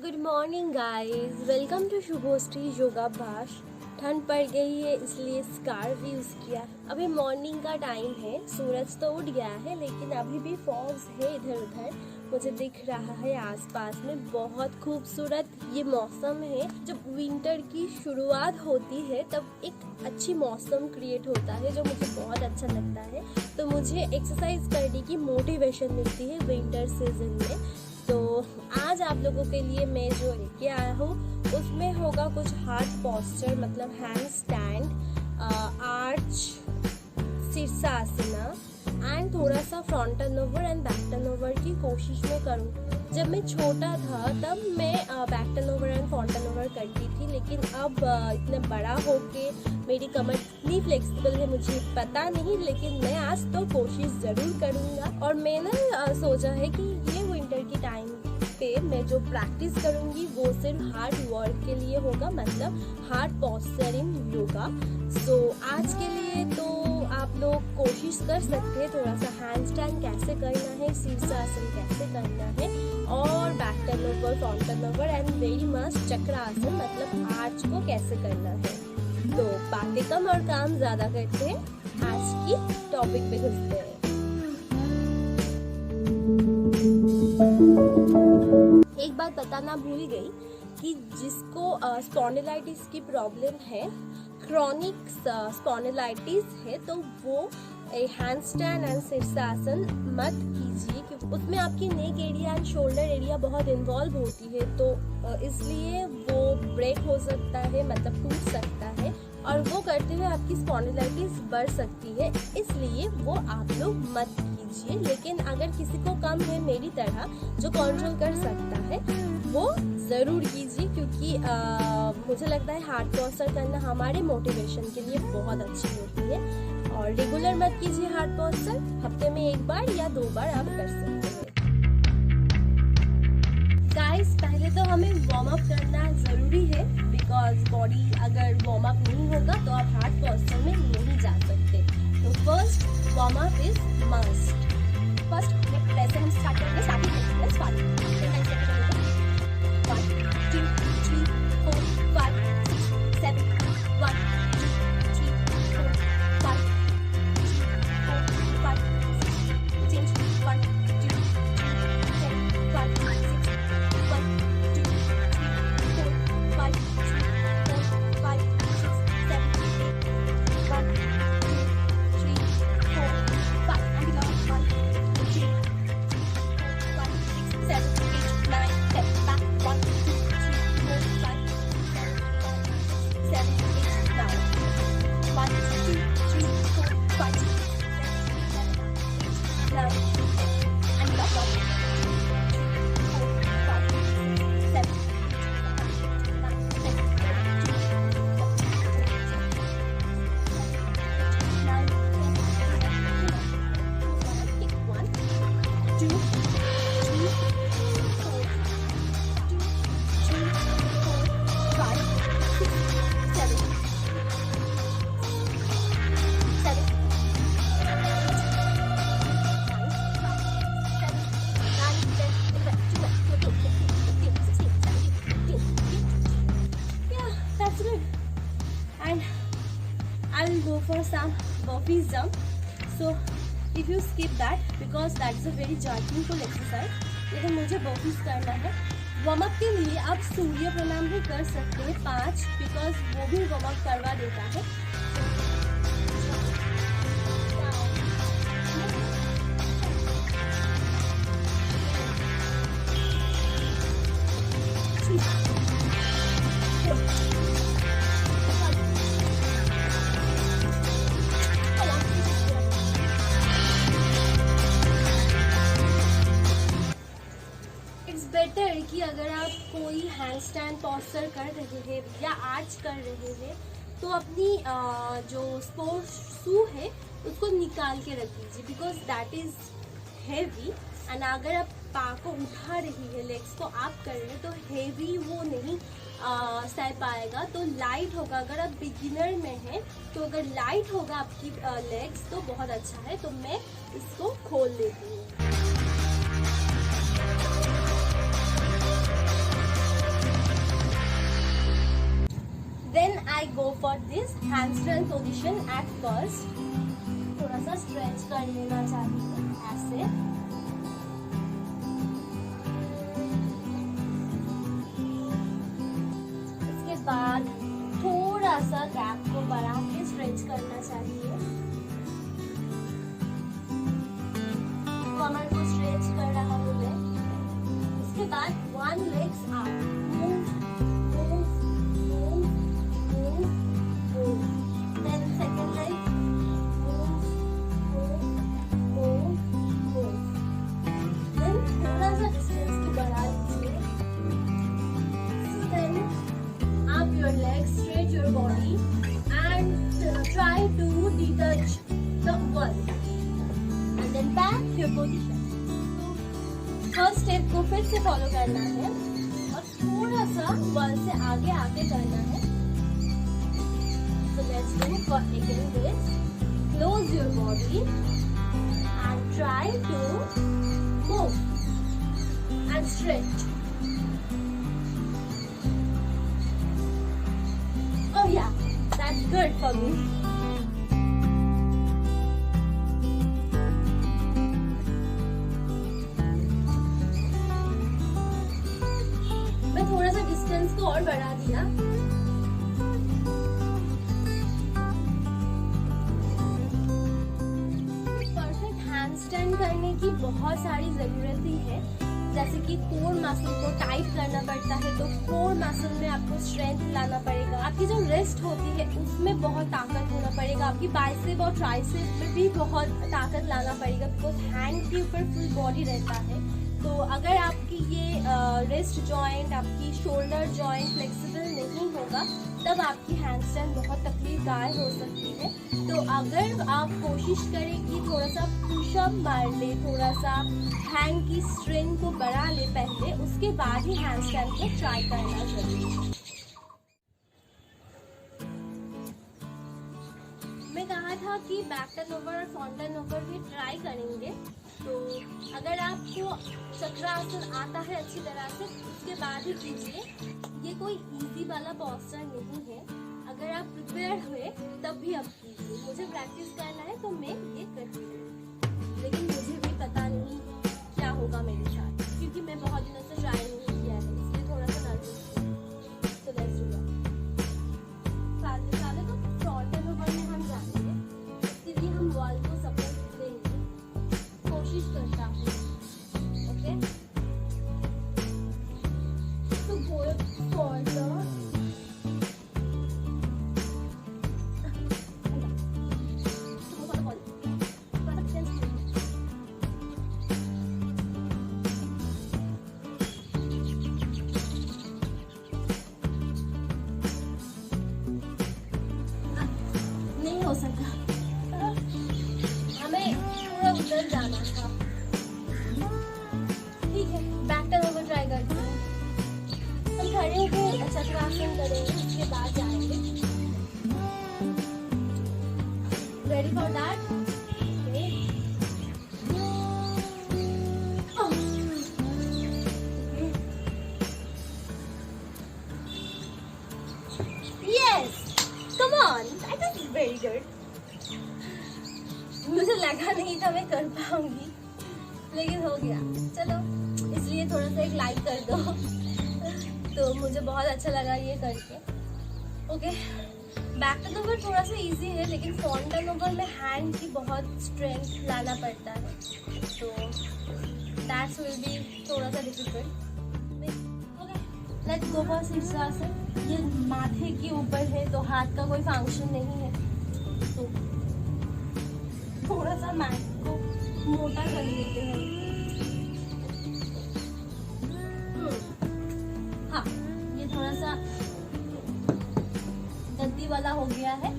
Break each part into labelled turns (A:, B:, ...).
A: Good morning guys, welcome to Shubhoshree योगाभ्यास। ठंड पड़ गई है इसलिए स्कार्फ यूज़ किया। अभी मॉर्निंग का टाइम है, सूरज तो उठ गया है लेकिन अभी भी फॉग्स है इधर उधर मुझे दिख रहा है आसपास में। बहुत खूबसूरत ये मौसम है। जब विंटर की शुरुआत होती है तब एक अच्छी मौसम क्रिएट होता है जो मुझे बहुत अच्छा लगता है। तो मुझे एक्सरसाइज करने की मोटिवेशन मिलती है विंटर सीजन में। तो आज आप लोगों के लिए मैं जो लेके आया हूँ उसमें होगा कुछ हार्ट पोस्चर, मतलब hand stand, arch, shirshasana and थोड़ा सा front turnover and back turnover की कोशिश में करूँ। जब मैं छोटा था तब मैं back turnover and front turnover करती थी, लेकिन अब इतना बड़ा होके मेरी कमर इतनी फ्लेक्सिबल है मुझे पता नहीं, लेकिन मैं आज तो कोशिश ज़रूर करूँगा। और मैंने सोचा है कि ये विंटर की टाइम पे मैं जो प्रैक्टिस करूँगी वो सिर्फ हार्ड वर्क के लिए होगा, मतलब हार्ड पोस्चर इन योगा। सो आज के लिए तो आप लोग कोशिश कर सकते हैं थोड़ा सा हैंड स्टैंड कैसे करना है, शीर्षासन कैसे करना है, और back turnover, front turnover and very must चक्रासन मतलब आर्च को कैसे करना है। तो बातें कम और काम ज्यादा करते हैं, आज की टॉपिक पे घुसते हैं। एक बात बताना भूल गई कि जिसको स्पॉन्डिलाइटिस की प्रॉब्लम है, क्रॉनिक स्पॉन्डिलाइटिस है, तो वो हैंड स्टैंड एंड शीर्षासन मत कीजिए क्योंकि उसमें आपकी neck area and shoulder area बहुत इन्वॉल्व होती है। तो इसलिए वो ब्रेक हो सकता है, मतलब टूट सकता है, और वो करते हुए आपकी स्पॉन्डिलाइटिस बढ़ सकती है, इसलिए वो आप लोग मत कीजिए। लेकिन अगर किसी को कम है मेरी तरह जो कंट्रोल कर सकता है वो ज़रूर कीजिए, क्योंकि मुझे लगता है हार्ड पोस्चर करना हमारे मोटिवेशन के लिए बहुत अच्छी होती है। और रेगुलर मत कीजिए हार्ड पोस्चर, हफ्ते में 1 बार या 2 बार आप कर सकते हैं। गाइस, पहले तो हमें वार्म अप करना ज़रूरी है, बिकॉज बॉडी अगर वार्म अप नहीं होगा तो आप हार्ड पोस्चर में नहीं जा सकते। तो first warm up is must. First वैसे हम स्टार्ट करेंगे, starting exercise 1 2 3 4 5 6 7 1 2 3 4 5 4 5 6 1 2 3 4 5 6 1 2 3 4 5 4 5 6 7 8 1 2 3 4 5 and last 1 2 3 4 5 6 7 8 9 10 back 1 2 3 4 5 7 8 9 1 2 3 4 5 9 and last 1 2 3 4 5 7 9 10 I'll go for some burpees jump. So if you skip that, because that's a very jargonful exercise, लेकिन मुझे burpees करना है। Warm up के लिए आप सूर्य प्रणाम भी कर सकते हैं 5, बिकॉज वो भी वार्म अप करवा देता है। बेटर कि अगर आप कोई हैंड स्टैंड पोस्चर कर रहे हैं या आर्च कर रहे हैं तो अपनी जो स्पोर्ट्स शू है उसको निकाल के रख दीजिए, because that is heavy. And अगर आप पा को उठा रही है, लेग्स को आप कर रहे हैं तो हैवी वो नहीं सह पाएगा, तो लाइट होगा। अगर आप बिगिनर में हैं तो अगर लाइट होगा आपकी लेग्स तो बहुत अच्छा है। तो मैं इसको खोल लेती हूँ। I go for this handstand position at first. थोड़ा सा स्ट्रेच कर लेना चाहिए ऐसे। इसके बाद थोड़ा सा गैप को बढ़ा के स्ट्रेच करना चाहिए। कमर को स्ट्रेच कर रहा हूँ मैं। इसके बाद one legs up, move, move, move, move, move. Then second leg, move, move, move, move. Then थोड़ा सा distance को बढ़ा लीजिए। So then up your legs, straight your body, and try to detach the wall. And then back to your position. First step को फिर से follow करना है और थोड़ा सा वॉल से आगे आगे करना है। So let's do for again this. Close your body and try to move and stretch. Oh yeah, that's good for me. थोड़ा सा डिस्टेंस को और बढ़ा दिया। परफेक्ट हैंडस्टैंड करने की बहुत सारी जरूरत ही है, जैसे कि कोर मसल को टाइट करना पड़ता है, तो कोर मसल में आपको स्ट्रेंथ लाना पड़ेगा। आपकी जो रिस्ट होती है उसमें बहुत ताकत होना पड़ेगा। आपकी बाइसेप और ट्राइसेप में भी बहुत ताकत लाना पड़ेगा, बिकॉज हैंड के ऊपर फुल बॉडी रहता है। तो अगर आपकी ये रिस्ट जॉइंट, आपकी शोल्डर जॉइंट फ्लेक्सिबल नहीं होगा, तब आपकी हैंडस्टैंड बहुत तकलीफदार हो सकती है। तो अगर आप कोशिश करें कि थोड़ा सा पुशअप मार ले, थोड़ा सा हैंड की स्ट्रेंथ को बढ़ा ले पहले, उसके बाद ही हैंडस्टैंड को ट्राई करना चाहिए। मैं कहा था कि बैक टर्न ओवर और फ्रंट टर्न ओवर भी ट्राई करेंगे। तो अगर आपको चक्रासन आता है अच्छी तरह से, उसके बाद ही कीजिए। ये कोई इजी वाला पोस्चर नहीं है। अगर आप प्रिपेयर हुए तब भी आप कीजिए। मुझे प्रैक्टिस करना है तो मैं ये करती हूँ, लेकिन मुझे भी पता नहीं क्या होगा मेरे साथ, क्योंकि मैं बहुत दिनों से ट्राई नहीं किया है, इसलिए थोड़ा सा नर्वस हूँ। तो लेट्स डू दैट। साले तो फ्रंट टर्न ओवर में हम जाएंगे, इसके लिए हम वॉल को सपोर्ट देंगे, कोशिश करता हूँ। ओके, तो गो फॉर द नहीं हो सका, हमें पूरा उधर जाना था। ठीक है, बैक टर्न ओवर ट्राई करते हैं। हम खड़े होकर चक्रासन करेंगे, उसके बाद जाएंगे। Ready for that? Yes, come on, that is very good. मुझे लगा नहीं था मैं कर पाऊंगी, लेकिन हो गया। चलो, इसलिए थोड़ा सा एक लाइक कर दो। तो मुझे बहुत अच्छा लगा ये करके। ओके, बैक टर्न ओवर थोड़ा सा इजी है, लेकिन फ्रंट टर्न ओवर में हैंड की बहुत स्ट्रेंथ लाना पड़ता है, तो दैट्स विल बी थोड़ा सा डिफिकल्ट। लेट्स गो फॉर शीर्षासन। ये माथे के ऊपर है, तो हाथ का कोई फंक्शन नहीं है, तो थोड़ा सा मैट को मोटा कर लेते हैं। हाँ, ये थोड़ा सा गद्दी वाला हो गया है।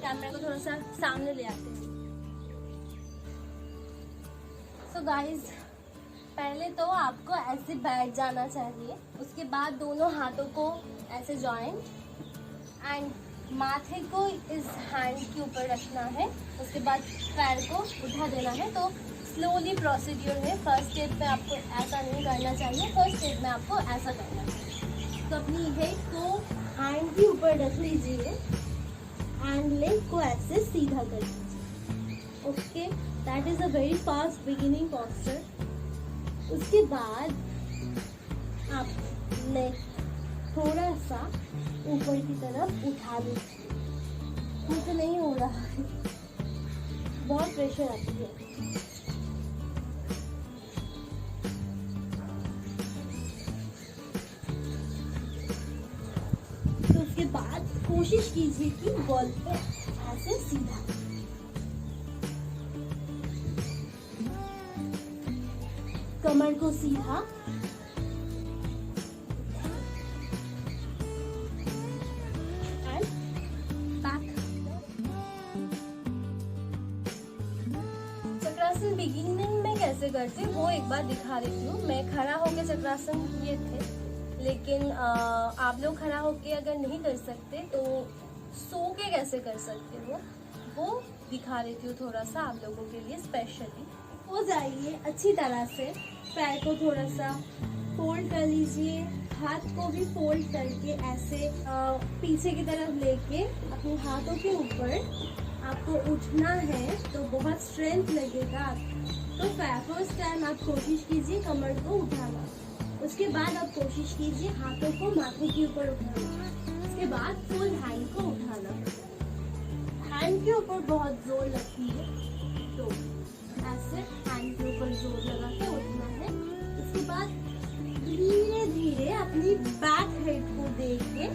A: कैमरा को थोड़ा सा सामने ले आते हैं। सो गाइज, पहले तो आपको ऐसे बैठ जाना चाहिए, उसके बाद दोनों हाथों को ऐसे जॉइंट एंड माथे को इस हैंड के ऊपर रखना है, उसके बाद पैर को उठा देना है। तो स्लोली प्रोसीड्यूर है। फर्स्ट स्टेप में आपको ऐसा नहीं करना चाहिए, फर्स्ट स्टेप में आपको ऐसा करना है। तो अपनी हेड को हैंड के ऊपर रख लीजिए एंड लेग को ऐसे सीधा कर लीजिए। Okay, that is a very fast beginning posture. उसके बाद आप लेग थोड़ा सा ऊपर की तरफ उठा दीजिए। मुझे नहीं हो रहा है, बहुत प्रेशर आती है। तो उसके बाद कोशिश कीजिए कि बॉल पे ऐसे सीधा, कमर को सीधा, एंड बैक। चक्रासन बिगिनिंग में कैसे करते हैं वो एक बार दिखा देती हूँ। मैं खड़ा होकर चक्रासन किए थे, लेकिन आप लोग खड़ा होके अगर नहीं कर सकते तो सो के कैसे कर सकते हो वो दिखा देती हूँ थोड़ा सा आप लोगों के लिए स्पेशली। हो जाइए अच्छी तरह से, पैर को थोड़ा सा फोल्ड कर लीजिए, हाथ को भी फोल्ड करके ऐसे पीछे की तरफ लेके अपने हाथों के ऊपर आपको उठना है तो बहुत स्ट्रेंथ लगेगा। तो फर्स्ट टाइम आप कोशिश कीजिए कमर को उठाना, उसके बाद आप कोशिश कीजिए हाथों को माथे के ऊपर उठाना, उसके बाद फुल हैंड को उठाना। हैंड के ऊपर बहुत जोर लगती है तो ऐसे हैंड के ऊपर जोर लगा के उठना है। उसके बाद धीरे धीरे अपनी बैक हेड को देख के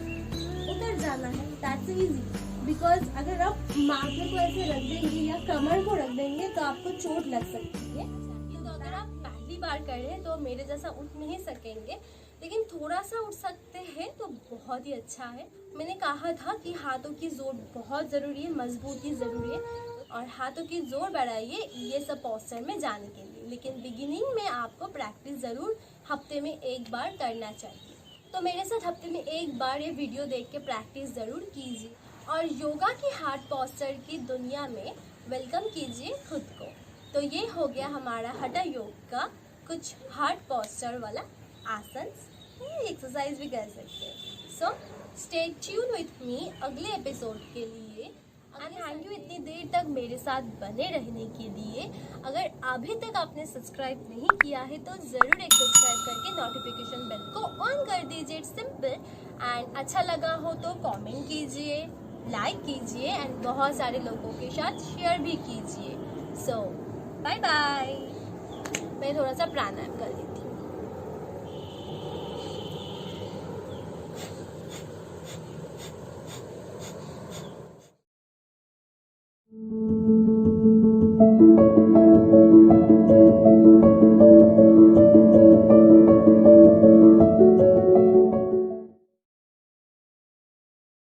A: उतर जाना है। दैट्स इजी, बिकॉज अगर आप माथे को ऐसे रख देंगे या कमर को रख देंगे तो आपको चोट लग सकती है। तो अगर आप पहली बार कर रहे हैं तो मेरे जैसा उठ नहीं सकेंगे, लेकिन थोड़ा सा उठ सकते हैं तो बहुत ही अच्छा है। मैंने कहा था कि हाथों की जोर बहुत ज़रूरी है, मजबूती ज़रूरी है, और हाथों की जोर बढ़ाइए ये सब पोस्चर में जाने के लिए। लेकिन बिगिनिंग में आपको प्रैक्टिस ज़रूर हफ्ते में एक बार करना चाहिए। तो मेरे साथ हफ्ते में एक बार ये वीडियो देख के प्रैक्टिस ज़रूर कीजिए और योगा की हार्ट पोस्चर की दुनिया में वेलकम कीजिए खुद को। तो ये हो गया हमारा हठा योग का कुछ हार्ट पोस्चर वाला आसन, एक्सरसाइज भी कर सकते हैं। So stay tune with me अगले एपिसोड के लिए, एंड थैंक यू इतनी देर तक मेरे साथ बने रहने के लिए। अगर अभी तक आपने सब्सक्राइब नहीं किया है तो ज़रूर एक सब्सक्राइब करके नोटिफिकेशन बेल को ऑन कर दीजिए। It's simple. एंड अच्छा लगा हो तो कमेंट कीजिए, लाइक कीजिए एंड बहुत सारे लोगों के साथ शेयर भी कीजिए। सो बाय बाय। मैं थोड़ा सा प्राणायाम कर लेती हूँ।